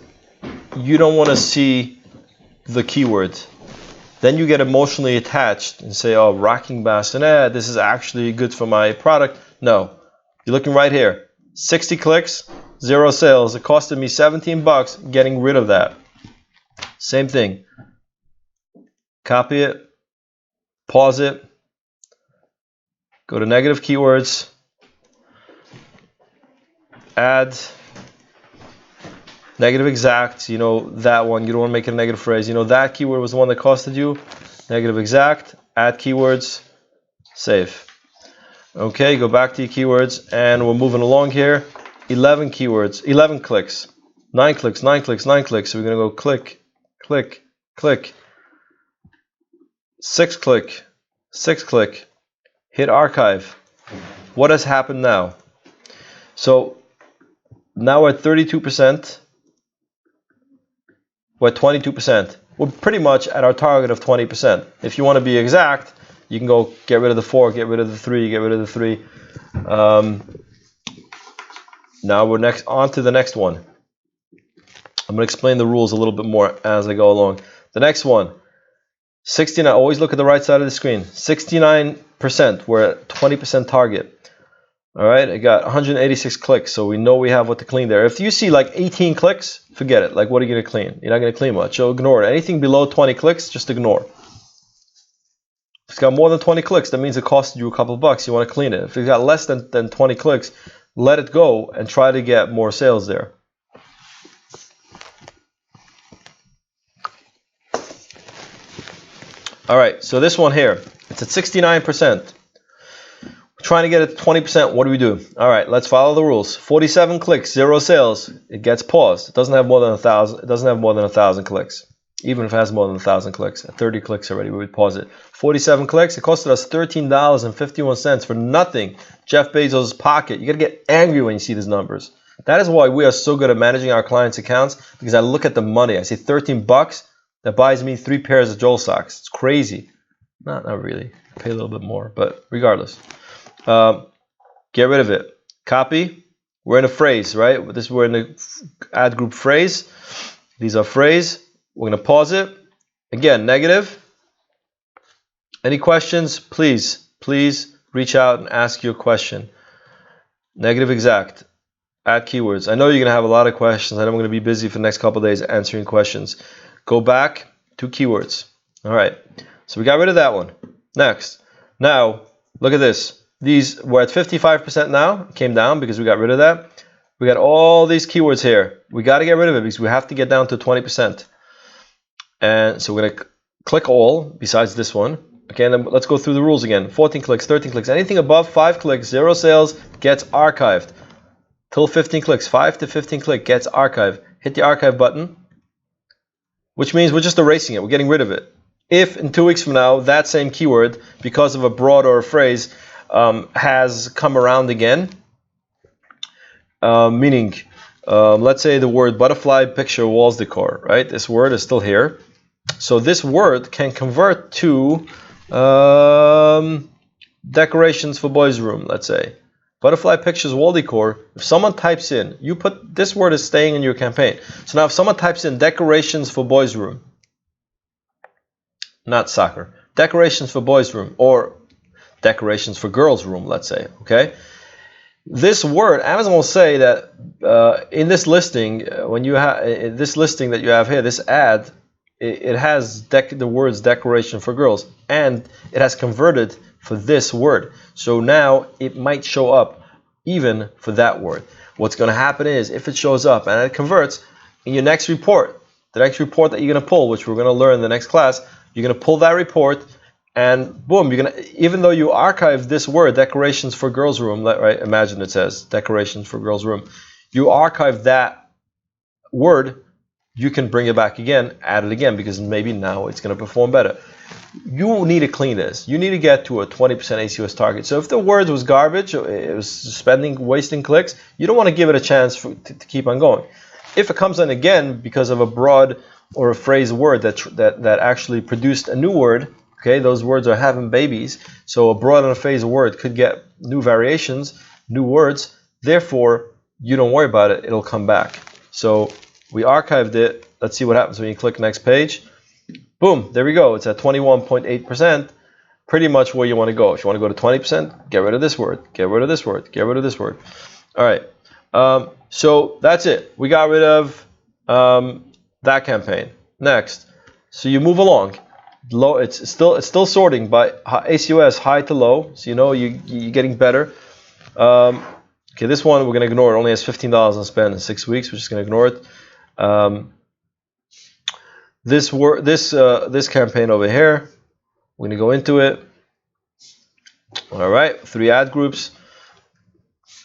you don't want to see the keyword. Then you get emotionally attached and say, oh, rocking bassinet, this is actually good for my product. No, you're looking right here. 60 clicks, 0 sales. It costed me 17 bucks getting rid of that. Same thing. Copy it, pause it, go to negative keywords, add negative exact, you know that one, you don't want to make it a negative phrase, you know that keyword was the one that costed you, negative exact, add keywords, save. Okay, go back to your keywords, and we're moving along here. 11 keywords, 11 clicks, 9 clicks, 9 clicks, 9 clicks, so we're going to go click, click, click, 6 click, 6 click, hit archive. What has happened now? So now we're at 32%. We're at 22%. We're pretty much at our target of 20%. If you want to be exact, you can go get rid of the 4, get rid of the 3, get rid of the 3. Now we're on to the next one. I'm going to explain the rules a little bit more as I go along. The next one. 69, always look at the right side of the screen. 69%, we're at 20% target. All right, I got 186 clicks, so we know we have what to clean there. If you see like 18 clicks, forget it. Like, what are you going to clean? You're not going to clean much, so ignore it. Anything below 20 clicks, just ignore. If it's got more than 20 clicks, that means it costed you a couple of bucks. You want to clean it. If it's got less than 20 clicks, let it go and try to get more sales there. All right, so this one here, it's at 69%. We're trying to get it to 20%. What do we do? All right, let's follow the rules. 47 clicks, 0 sales. It gets paused. It doesn't have more than 1,000. It doesn't have more than 1,000 clicks. Even if it has more than 1,000 clicks, at 30 clicks already, we would pause it. 47 clicks. It costed us $13.51 for nothing. Jeff Bezos' pocket. You got to get angry when you see these numbers. That is why we are so good at managing our clients' accounts, because I look at the money. I see 13 bucks. That buys me 3 pairs of Joel socks. It's crazy. Not really. I pay a little bit more, but regardless. Get rid of it. Copy. We're in a phrase, right? We're in the ad group phrase. These are phrase. We're going to pause it. Again, negative. Any questions? Please reach out and ask your question. Negative exact. Add keywords. I know you're going to have a lot of questions, and I'm going to be busy for the next couple of days answering questions. Go back to keywords. All right, so we got rid of that one. Next, now look at this. We're at 55% now. It came down because we got rid of that. We got all these keywords here. We got to get rid of it because we have to get down to 20%. And so we're going to click all besides this one. Okay, and then let's go through the rules again. 14 clicks, 13 clicks. Anything above 5 clicks, 0 sales, gets archived. Till 15 clicks, 5 to 15 click gets archived. Hit the archive button, which means we're just erasing it. We're getting rid of it. If in 2 weeks from now, that same keyword, because of a broad or a phrase, has come around again, meaning, let's say the word butterfly picture walls decor, right? This word is still here. So this word can convert to decorations for boys' room, let's say. Butterfly pictures wall decor. If someone types in, you put this word is staying in your campaign. So now if someone types in decorations for boys' room, not soccer, decorations for boys' room, or decorations for girls' room, let's say, okay? This word, Amazon will say that in this listing, when you have this listing that you have here, this ad, it has the words decoration for girls, and it has converted for this word. So now it might show up even for that word. What's going to happen is if it shows up and it converts in your next report, the next report that you're going to pull, which we're going to learn in the next class, you're going to pull that report and boom, you're going to, even though you archive this word, decorations for girls room, right? Imagine it says decorations for girls room. You archive that word, you can bring it back again, add it again, because maybe now it's going to perform better. You need to clean this. You need to get to a 20% ACOS target. So if the word was garbage, it was wasting clicks, you don't want to give it a chance to keep on going. If it comes in again because of a broad or a phrase word that actually produced a new word, okay, those words are having babies, so a broad and a phrase word could get new variations, new words, therefore you don't worry about it, it'll come back. So we archived it. Let's see what happens when you click next page. Boom, there we go. It's at 21.8%, pretty much where you want to go. If you want to go to 20%, get rid of this word, get rid of this word, get rid of this word. All right, so that's it. We got rid of that campaign. Next, so you move along. Low, it's still sorting by ACOS high to low, so you know you're getting better. Okay, this one we're gonna ignore. It only has $15 to spend in 6 weeks. We're just gonna ignore it. This campaign over here, we're gonna go into it. All right, 3 ad groups.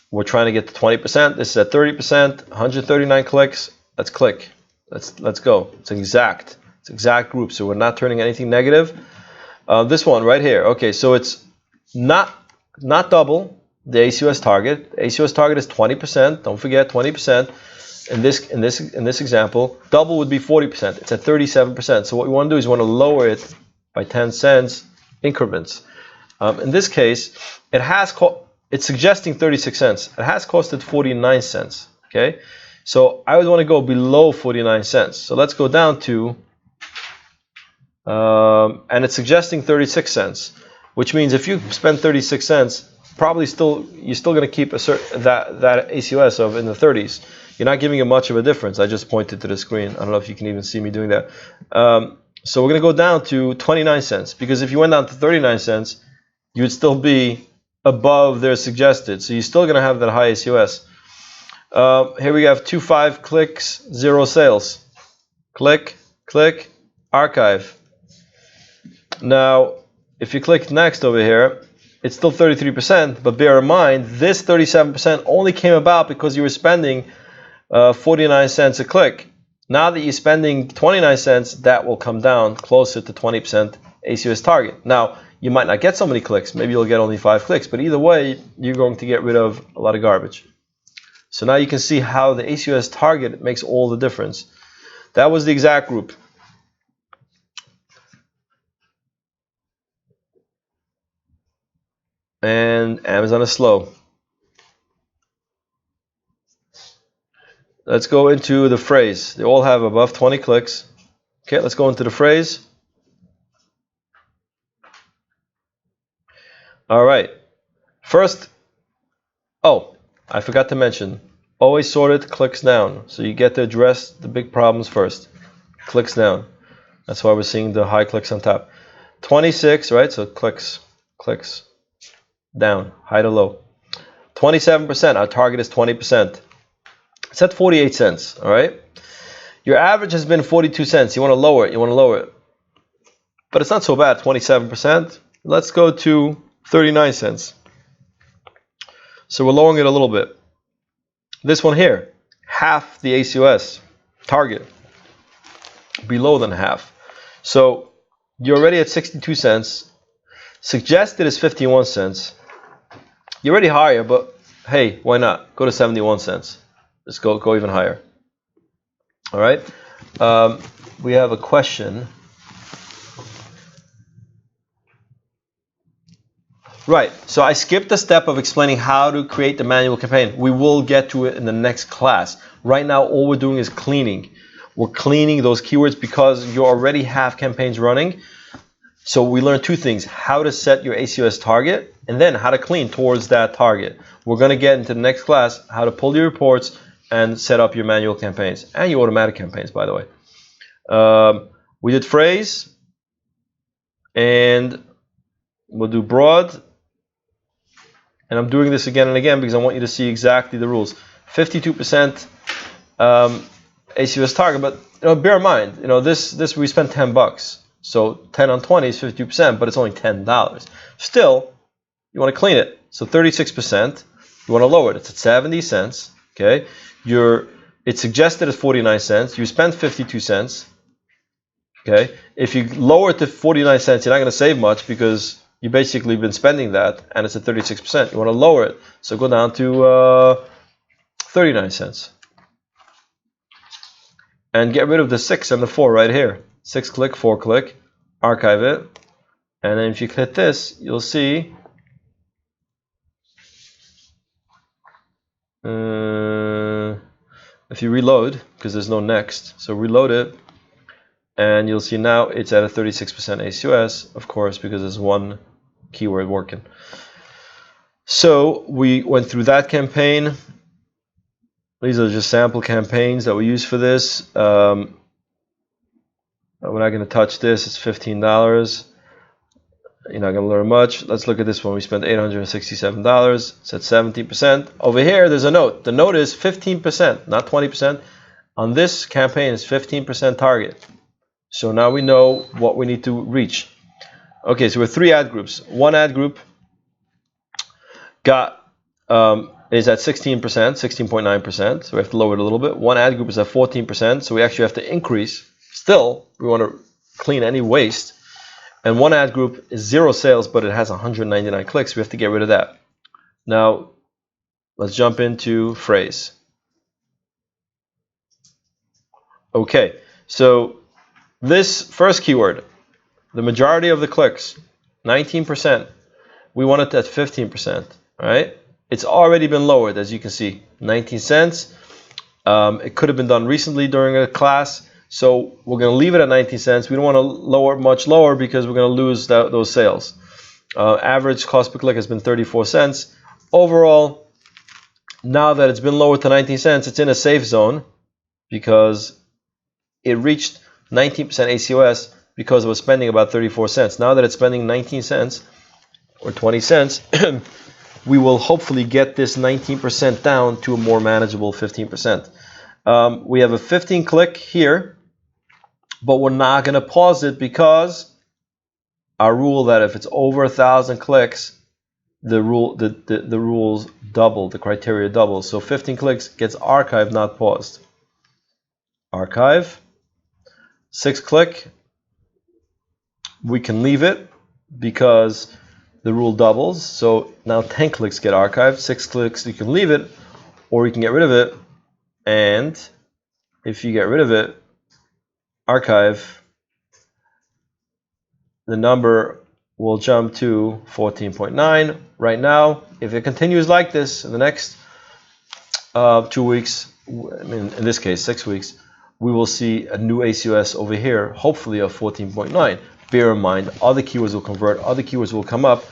We're trying to get to 20%. This is at 30%, 139 clicks. Let's click. Let's go. It's exact group, so we're not turning anything negative. This one right here. Okay, so it's not double the ACOS target. The ACOS target is 20%. Don't forget 20%. In this example, double would be 40%. It's at 37%. So what we want to do is we want to lower it by 10 cents increments. In this case, it's suggesting 36 cents. It has costed 49 cents. Okay, so I would want to go below 49 cents. So let's go down to, and it's suggesting 36 cents, which means if you spend 36 cents, probably you're still going to keep that ACOS of in the 30s. You're not giving it much of a difference. I just pointed to the screen. I don't know if you can even see me doing that. So we're going to go down to 29 cents, because if you went down to 39 cents, you would still be above their suggested. So you're still going to have that high ACOS. Here we have 2.5 clicks, 0 sales. Click, click, archive. Now, if you click next over here, it's still 33%, but bear in mind, this 37% only came about because you were spending 49 cents a click. Now that you're spending 29 cents, that will come down closer to 20% ACOS target. Now, you might not get so many clicks. Maybe you'll get only 5 clicks, but either way, you're going to get rid of a lot of garbage. So now you can see how the ACOS target makes all the difference. That was the exact group. And Amazon is slow. Let's go into the phrase. They all have above 20 clicks. Okay, let's go into the phrase. All right. First, I forgot to mention, always sort it clicks down. So you get to address the big problems first. Clicks down. That's why we're seeing the high clicks on top. 26, right? So clicks down, high to low. 27%, our target is 20%. It's at 48 cents, all right? Your average has been 42 cents. You want to lower it. But it's not so bad, 27%. Let's go to 39 cents. So we're lowering it a little bit. This one here, half the ACOS target, below than half. So you're already at 62 cents. Suggested is 51 cents. You're already higher, but hey, why not? Go to 71 cents. Let's go even higher. All right. We have a question. Right. So I skipped the step of explaining how to create the manual campaign. We will get to it in the next class. Right now, all we're doing is cleaning. We're cleaning those keywords because you already have campaigns running. So we learned 2 things: how to set your ACOS target, and then how to clean towards that target. We're going to get into the next class how to pull your reports and set up your manual campaigns and your automatic campaigns, by the way. We did phrase, and we'll do broad, And I'm doing this again and again because I want you to see exactly the rules. 52% ACUS target, but bear in mind, this we spent $10. So 10 on 20 is 52%, but it's only $10. Still, you want to clean it. So 36%, you want to lower it. It's at 70 cents. Okay, it's suggested as 49 cents. You spent 52 cents. Okay, if you lower it to 49 cents, you're not going to save much because you basically been spending that, and it's at 36%. You want to lower it, so go down to 39 cents. And get rid of the 6 and the 4 right here. 6 click, 4 click, archive it. And then if you hit this, you'll see if you reload, because there's no next, so reload it, and you'll see now it's at a 36% ACUS, of course, because there's one keyword working. So we went through that campaign. These are just sample campaigns that we use for this. We're not going to touch this. It's $15. You're not going to learn much. Let's look at this one. We spent $867. It's at 17%. Over here, there's a note. The note is 15%, not 20%. On this campaign, it's 15% target. So now we know what we need to reach. Okay, so we have 3 ad groups. One ad group is at 16%, 16.9%. So we have to lower it a little bit. One ad group is at 14%. So we actually have to increase. Still, we want to clean any waste. And one ad group is 0 sales, but it has 199 clicks. We have to get rid of that. Now, let's jump into phrase. Okay, so this first keyword, the majority of the clicks, 19%, we want it at 15%, right? It's already been lowered, as you can see, 19 cents. It could have been done recently during a class. So we're going to leave it at 19 cents. We don't want to lower it much lower because we're going to lose those sales. Average cost per click has been 34 cents. Overall, now that it's been lowered to 19 cents, it's in a safe zone because it reached 19% ACOS because it was spending about 34 cents. Now that it's spending 19 cents or 20 cents, we will hopefully get this 19% down to a more manageable 15%. We have a 15 click here, but we're not going to pause it because our rule that if it's over 1,000 clicks, the rules double, the criteria doubles. So 15 clicks gets archived, not paused. Archive. 6 click, we can leave it because the rule doubles. So now 10 clicks get archived. 6 clicks, you can leave it, or you can get rid of it. And if you get rid of it, archive, the number will jump to 14.9 right now. If it continues like this in the next 2 weeks, in this case 6 weeks, we will see a new ACOS over here, hopefully of 14.9. Bear in mind, other keywords will convert, other keywords will come up.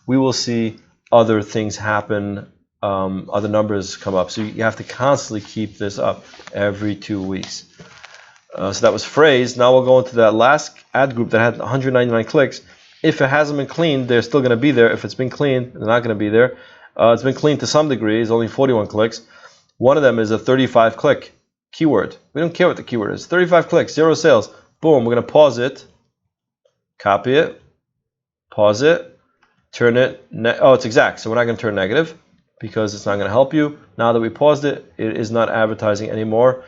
We will see other things happen, other numbers come up. So you have to constantly keep this up every 2 weeks. So that was phrase. Now we'll go into that last ad group that had 199 clicks. If it hasn't been cleaned, they're still going to be there. If it's been cleaned, they're not going to be there. It's been cleaned to some degree. It's only 41 clicks. One of them is a 35 click keyword. We don't care what the keyword is. 35 clicks, 0 sales. Boom, we're going to pause it, copy it, pause it, turn it. Oh, it's exact. So we're not going to turn negative because it's not going to help you. Now that we paused it, it is not advertising anymore.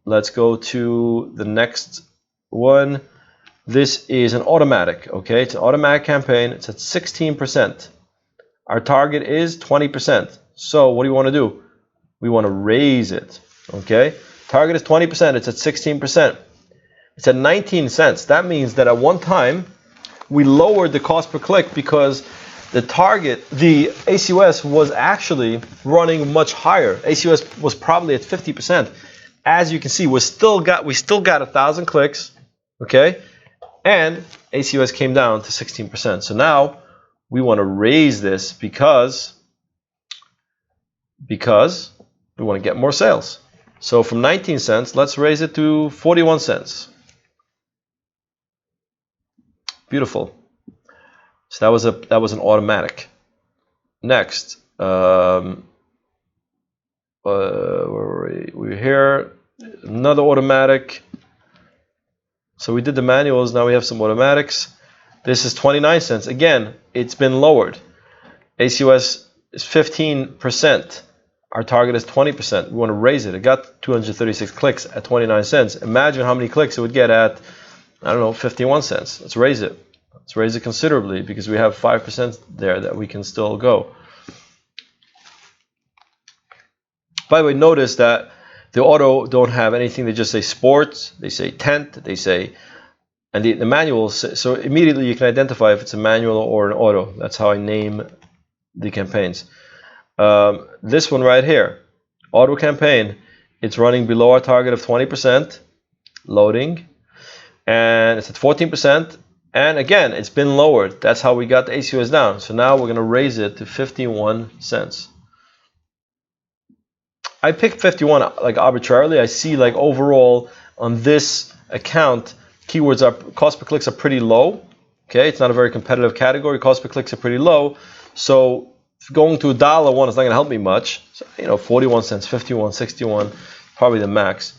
Let's go to the next one. This is an automatic, okay? It's an automatic campaign. It's at 16%. Our target is 20%. So what do you want to do? We want to raise it, okay? Target is 20%. It's at 16%. It's at 19 cents. That means that at one time, we lowered the cost per click because the target, the ACOS was actually running much higher. ACOS was probably at 50%. As you can see, we still got 1,000 clicks, okay? And ACOS came down to 16%. So now we want to raise this because we want to get more sales. So from 19 cents, let's raise it to 41 cents. Beautiful. So that was an automatic. Next, we're here. Another automatic. So we did the manuals. Now we have some automatics. This is 29 cents. Again, it's been lowered. ACOS is 15%. Our target is 20%. We want to raise it. It got 236 clicks at 29 cents. Imagine how many clicks it would get at, I don't know, 51 cents. Let's raise it. Let's raise it considerably because we have 5% there that we can still go. By the way, notice that the auto don't have anything. They just say sports, they say tent, they say, and the manual. So immediately you can identify if it's a manual or an auto. That's how I name the campaigns. This one right here, auto campaign, it's running below our target of 20%, loading, and it's at 14%. And again, it's been lowered. That's how we got the ACOS down. So now we're going to raise it to 51 cents. I picked 51 like arbitrarily. I see like overall on this account, keywords are, cost per clicks are pretty low. Okay, it's not a very competitive category. Cost per clicks are pretty low. So going to $1 is not going to help me much. So, 41 cents, 51, 61, probably the max.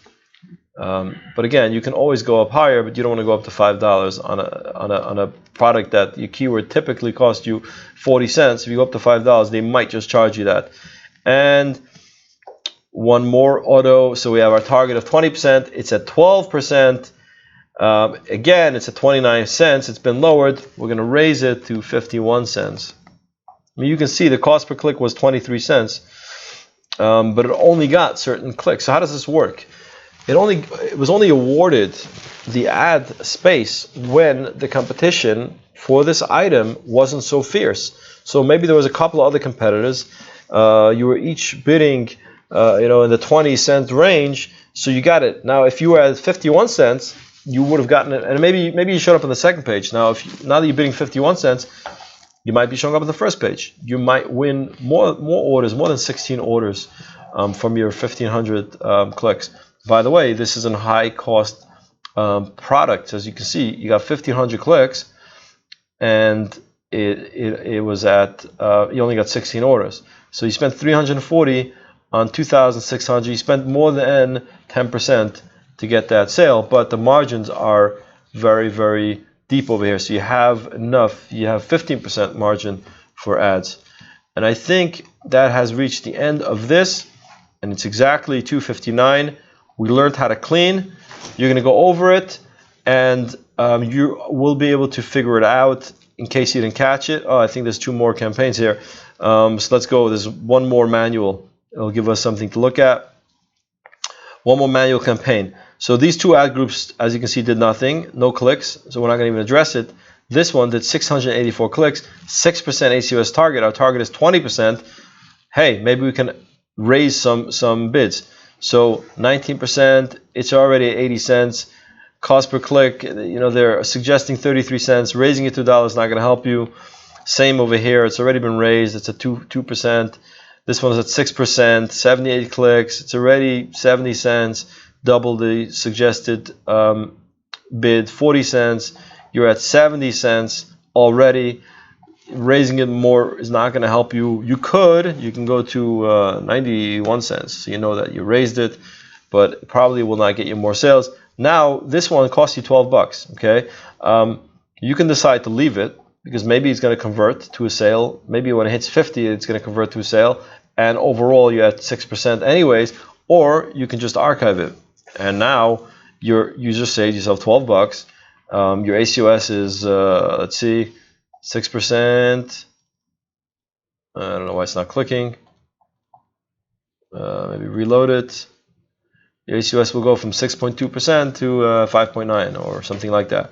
But again, you can always go up higher, but you don't want to go up to $5 on a product that your keyword typically costs you 40 cents. If you go up to $5, they might just charge you that. And one more auto. So we have our target of 20%. It's at 12%. Again, it's at 29 cents. It's been lowered. We're going to raise it to 51 cents. I mean, you can see the cost per click was 23 cents, but it only got certain clicks. So how does this work? It was only awarded the ad space when the competition for this item wasn't so fierce. So maybe there was a couple of other competitors. You were each bidding, in the 20 cent range. So you got it. Now, if you were at 51 cents, you would have gotten it, and maybe you showed up on the second page. Now, now that you're bidding 51 cents. You might be showing up on the first page. You might win more orders, more than 16 orders from your 1,500 clicks. By the way, this is a high-cost product. As you can see, you got 1,500 clicks, and it was at you only got 16 orders. So you spent 340 on 2,600. You spent more than 10% to get that sale, but the margins are very, very deep over here. So you have enough. You have 15% margin for ads. And I think that has reached the end of this, and it's exactly 2:59. We learned how to clean. You're going to go over it, and you will be able to figure it out in case you didn't catch it. Oh, I think there's 2 more campaigns here. So let's go. There's one more manual. It'll give us something to look at. One more manual campaign. So these 2 ad groups, as you can see, did nothing, no clicks. So we're not going to even address it. This one did 684 clicks, 6% ACOS target. Our target is 20%. Hey, maybe we can raise some bids. So 19%, it's already at 80 cents. Cost per click, they're suggesting 33 cents. Raising it to $2 is not going to help you. Same over here. It's already been raised. It's at 2%. This one's at 6%, 78 clicks. It's already 70 cents. Double the suggested bid, 40 cents. You're at 70 cents already. Raising it more is not going to help you. You can go to 91 cents. So you know that you raised it, but it probably will not get you more sales. Now, this one costs you $12, okay? You can decide to leave it because maybe it's going to convert to a sale. Maybe when it hits 50, it's going to convert to a sale. And overall, you're at 6% anyways. Or you can just archive it. And now you just saved yourself $12. Your ACOS is, let's see, 6%. I don't know why it's not clicking. Maybe reload it. Your ACOS will go from 6.2% to 5.9 or something like that.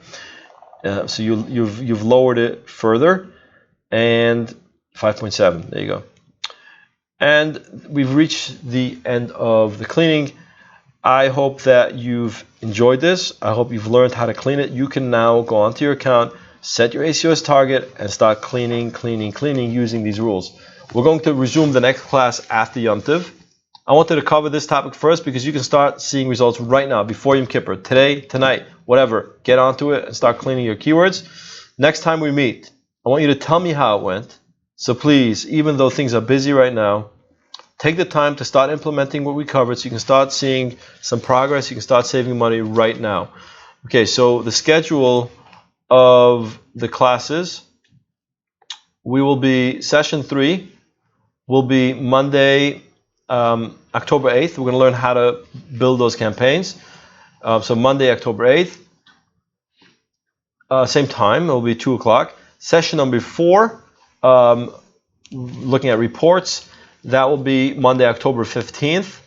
So you've lowered it further, and 5.7. There you go. And we've reached the end of the cleaning. I hope that you've enjoyed this. I hope you've learned how to clean it. You can now go onto your account, set your ACOS target, and start cleaning using these rules. We're going to resume the next class after Yom Tov. I wanted to cover this topic first because you can start seeing results right now before Yom Kippur, today, tonight, whatever. Get onto it and start cleaning your keywords. Next time we meet, I want you to tell me how it went. So please, even though things are busy right now, take the time to start implementing what we covered so you can start seeing some progress. You can start saving money right now. Okay, so the schedule of the classes, we will be session 3 will be Monday, October 8th. We're going to learn how to build those campaigns. So Monday, October 8th, same time, it will be 2 o'clock. Session number 4, looking at reports, that will be Monday, October 15th.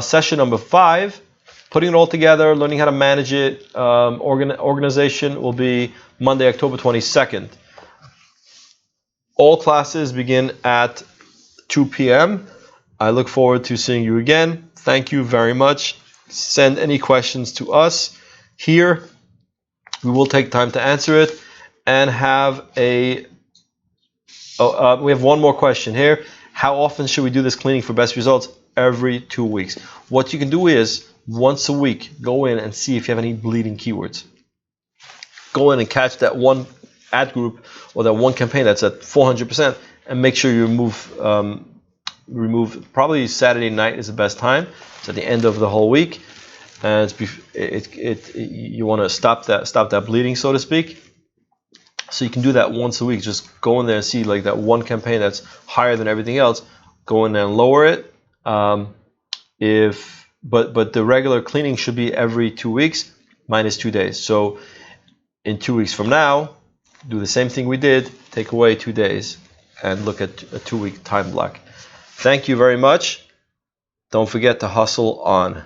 Session number 5, putting it all together, learning how to manage it, organization, will be Monday, October 22nd. All classes begin at 2 p.m. I look forward to seeing you again. Thank you very much. Send any questions to us here. We will take time to answer it. And we have one more question here. How often should we do this cleaning for best results? Every 2 weeks. What you can do is, once a week, go in and see if you have any bleeding keywords. Go in and catch that one ad group or that one campaign that's at 400% and make sure you remove probably Saturday night is the best time. It's at the end of the whole week, and you want to stop that bleeding, so to speak. So you can do that once a week. Just go in there and see like that one campaign that's higher than everything else. Go in there and lower it. But the regular cleaning should be every 2 weeks minus 2 days. So in 2 weeks from now, do the same thing we did. Take away 2 days and look at a 2 week time block. Thank you very much. Don't forget to hustle on.